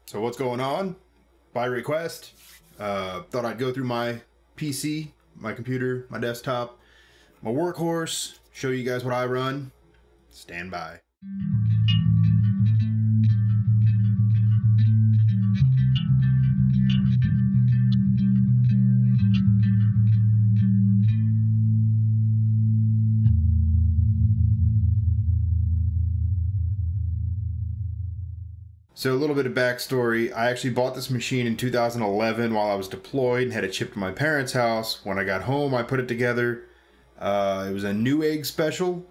So what's going on? By request, thought I'd go through my PC, my computer, my desktop, my workhorse, show you guys what I run. Stand by. So a little bit of backstory. I actually bought this machine in 2011 while I was deployed and had it shipped to my parents' house. When I got home, I put it together. It was a Newegg special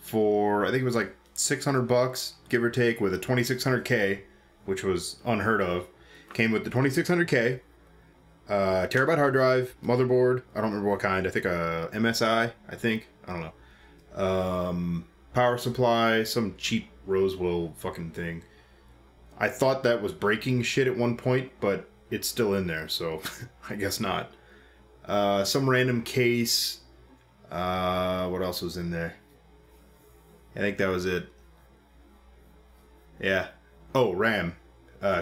for, I think it was like 600 bucks, give or take, with a 2600k, which was unheard of. Came with the 2600k, terabyte hard drive, motherboard, I don't remember what kind, I think a MSI, I don't know. Power supply, some cheap Rosewill fucking thing. I thought that was breaking shit at one point, but it's still in there, so I guess not. Some random case. What else was in there? I think that was it. Yeah. Oh, RAM.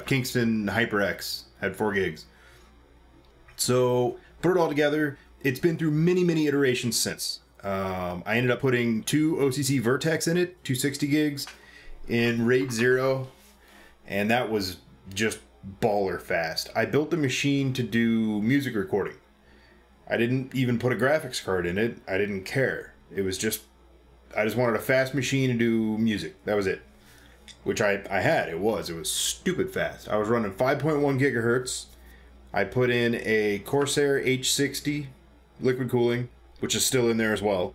Kingston HyperX. Had 4 gigs. So, put it all together. It's been through many iterations since. I ended up putting 2 OCC Vertex in it, 260 gigs, in RAID 0. And that was just baller fast. I built the machine to do music recording. I didn't even put a graphics card in it. I didn't care. It was just, I just wanted a fast machine to do music. That was it. Which I had. It was stupid fast. I was running 5.1 gigahertz. I put in a Corsair H60 liquid cooling, which is still in there as well.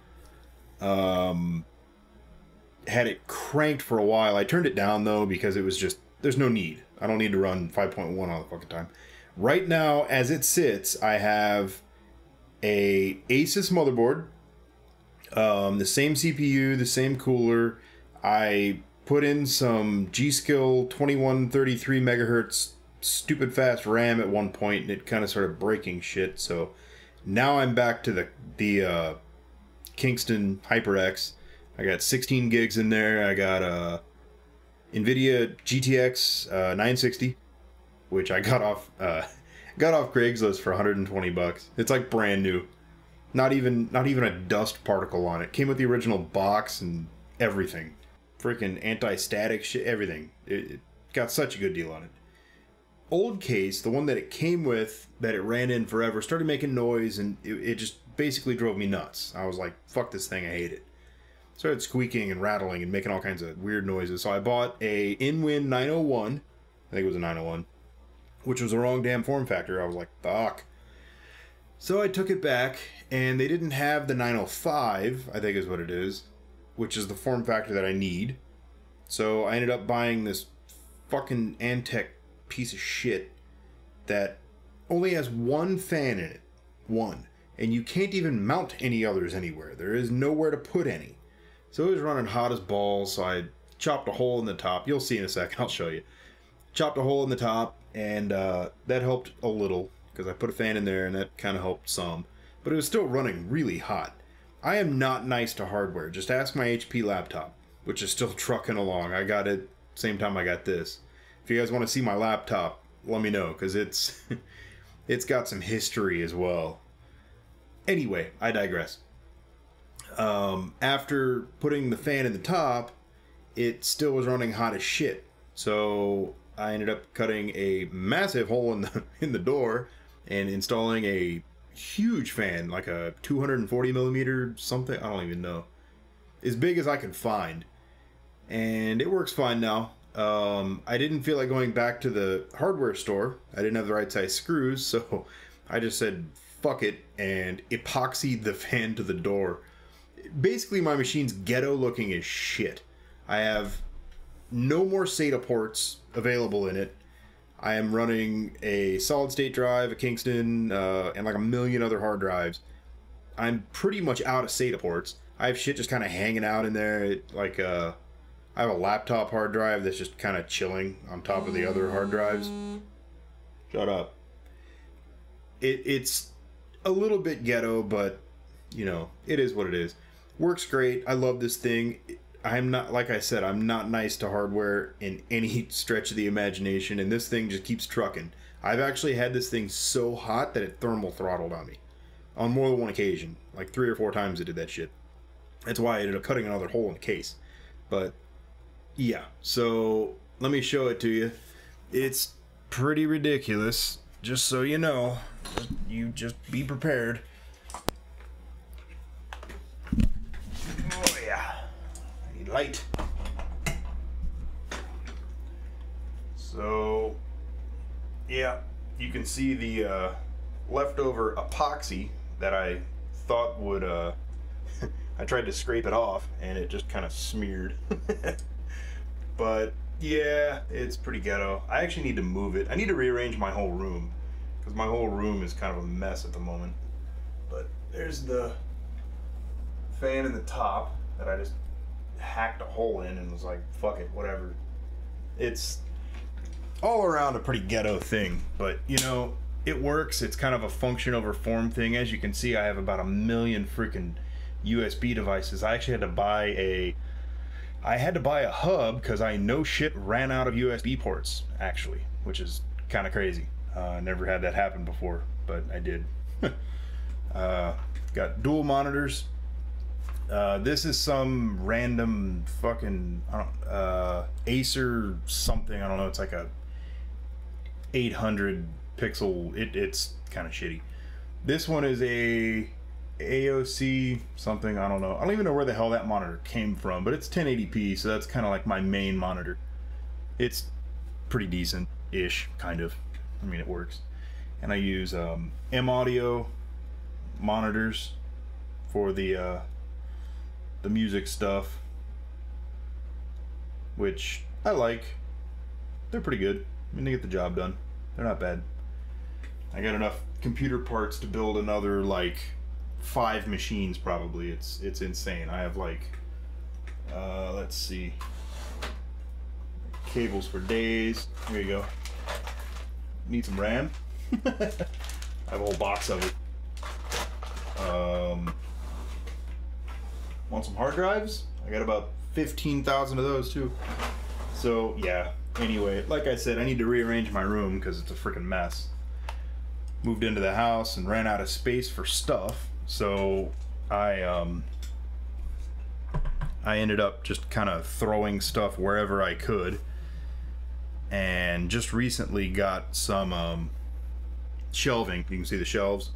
Had it cranked for a while. I turned it down though because it was just, there's no need. I don't need to run 5.1 all the fucking time. Right now, as it sits, I have a Asus motherboard, the same CPU, the same cooler. I put in some G-Skill 2133 megahertz stupid fast RAM at one point, and it kind of started breaking shit. So now I'm back to the Kingston HyperX. I got 16 gigs in there. I got NVIDIA GTX 960, which I got off Craigslist for 120 bucks. It's like brand new, not even a dust particle on it. Came with the original box and everything, freaking anti-static shit, everything. It got such a good deal on it. Old case, the one that it came with, that it ran in forever, started making noise, and it just basically drove me nuts. I was like, fuck this thing, I hate it. Started squeaking and rattling and making all kinds of weird noises. So I bought a InWin 901. I think it was a 901. Which was the wrong damn form factor. I was like, fuck. So I took it back, and they didn't have the 905, I think is what it is, which is the form factor that I need. So I ended up buying this fucking Antec piece of shit that only has one fan in it. One. And you can't even mount any others anywhere. There is nowhere to put any. So it was running hot as balls, so I chopped a hole in the top. You'll see in a second, I'll show you. Chopped a hole in the top, and that helped a little, because I put a fan in there, and that kind of helped some. But it was still running really hot. I am not nice to hardware. Just ask my HP laptop, which is still trucking along. I got it same time I got this. If you guys want to see my laptop, let me know, because it's got some history as well. Anyway, I digress. After putting the fan in the top, it still was running hot as shit. So I ended up cutting a massive hole in the door and installing a huge fan, like a 240 millimeter something. I don't even know. As big as I could find. And it works fine now. I didn't feel like going back to the hardware store. I didn't have the right size screws, so I just said fuck it and epoxied the fan to the door. Basically, my machine's ghetto looking as shit. I have no more SATA ports available in it. I am running a solid state drive, a Kingston, and like a million other hard drives. I'm pretty much out of SATA ports. I have shit just kind of hanging out in there. I have a laptop hard drive that's just kind of chilling on top of the other hard drives. Shut up. It's a little bit ghetto, but, you know, it is what it is. Works great. I love this thing. I'm not, like I said, I'm not nice to hardware in any stretch of the imagination, and this thing just keeps trucking. I've actually had this thing so hot that it thermal throttled on me on more than one occasion. Like 3 or 4 times it did that shit. That's why I ended up cutting another hole in the case. But yeah, so let me show it to you. It's pretty ridiculous, just so you know. You just be prepared. Oh yeah, I need light. So yeah, you can see the leftover epoxy that I thought would I tried to scrape it off and it just kind of smeared. But yeah, it's pretty ghetto. I actually need to move it. I need to rearrange my whole room because my whole room is kind of a mess at the moment. But there's the fan in the top that I just hacked a hole in and was like, fuck it, whatever. It's all around a pretty ghetto thing, but you know, it works. It's kind of a function over form thing. As you can see, I have about 1 million freaking USB devices. I actually had to buy a hub because I no shit ran out of USB ports, actually, which is kind of crazy. Never had that happen before, but I did. Got dual monitors. This is some random fucking Acer something. I don't know. It's like a 800 pixel. It's kind of shitty. This one is a AOC something. I don't know. I don't even know where the hell that monitor came from, but it's 1080p, so that's kind of like my main monitor. It's pretty decent-ish, kind of. I mean, it works. And I use M-Audio monitors for the music stuff, which I like. They're pretty good. I mean, they get the job done. They're not bad. I got enough computer parts to build another like 5 machines probably. It's insane. I have like let's see, cables for days. Here you go. Need some RAM? I have a whole box of it. Want some hard drives? I got about 15,000 of those too. So yeah, anyway, like I said, I need to rearrange my room because it's a freaking mess. Moved into the house and ran out of space for stuff, so I ended up just kind of throwing stuff wherever I could, and just recently got some shelving. You can see the shelves.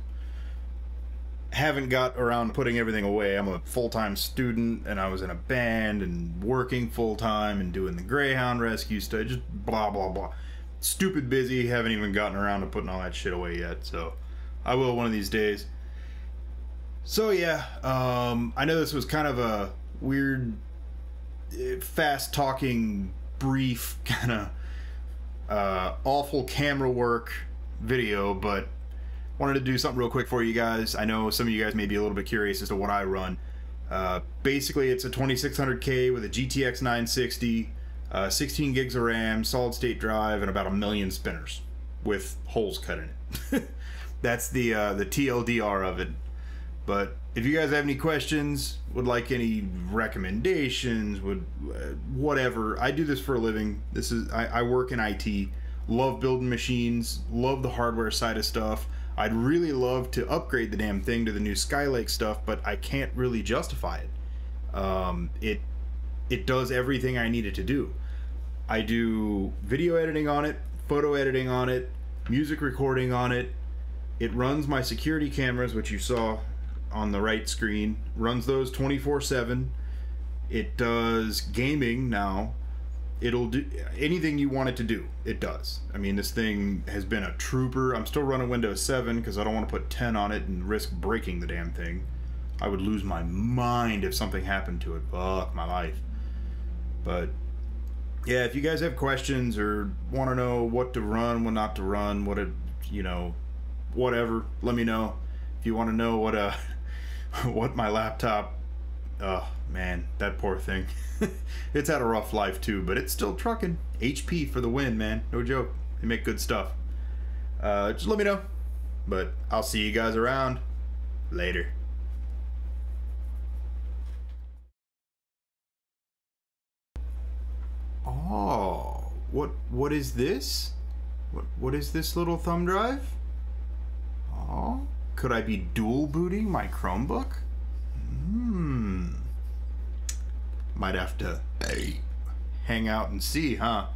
Haven't got around to putting everything away. I'm a full-time student and I was in a band and working full-time and doing the Greyhound rescue stuff, just blah blah blah. Stupid busy, haven't even gotten around to putting all that shit away yet, so I will one of these days. So yeah, I know this was kind of a weird, fast talking, brief, kind of awful camera work video, but wanted to do something real quick for you guys. I know some of you guys may be a little bit curious as to what I run. Basically, it's a 2600K with a GTX 960, 16 gigs of RAM, solid state drive, and about 1 million spinners with holes cut in it. That's the TLDR of it. But if you guys have any questions, would like any recommendations, whatever, I do this for a living. I work in IT, love building machines, love the hardware side of stuff. I'd really love to upgrade the damn thing to the new Skylake stuff, but I can't really justify it. It does everything I need it to do. I do video editing on it, photo editing on it, music recording on it. It runs my security cameras, which you saw on the right screen, runs those 24/7. It does gaming now. It'll do anything you want it to do. It does. I mean, this thing has been a trooper. I'm still running Windows 7 because I don't want to put 10 on it and risk breaking the damn thing. I would lose my mind if something happened to it. Fuck my life. But yeah, if you guys have questions or want to know what to run, what not to run, whatever, let me know. If you want to know what my laptop, oh man, that poor thing. It's had a rough life too, but it's still trucking. HP for the win, man. No joke. They make good stuff. Just let me know. But I'll see you guys around. Later. What is this? What is this little thumb drive? Oh, could I be dual booting my Chromebook? Might have to hang out and see, huh?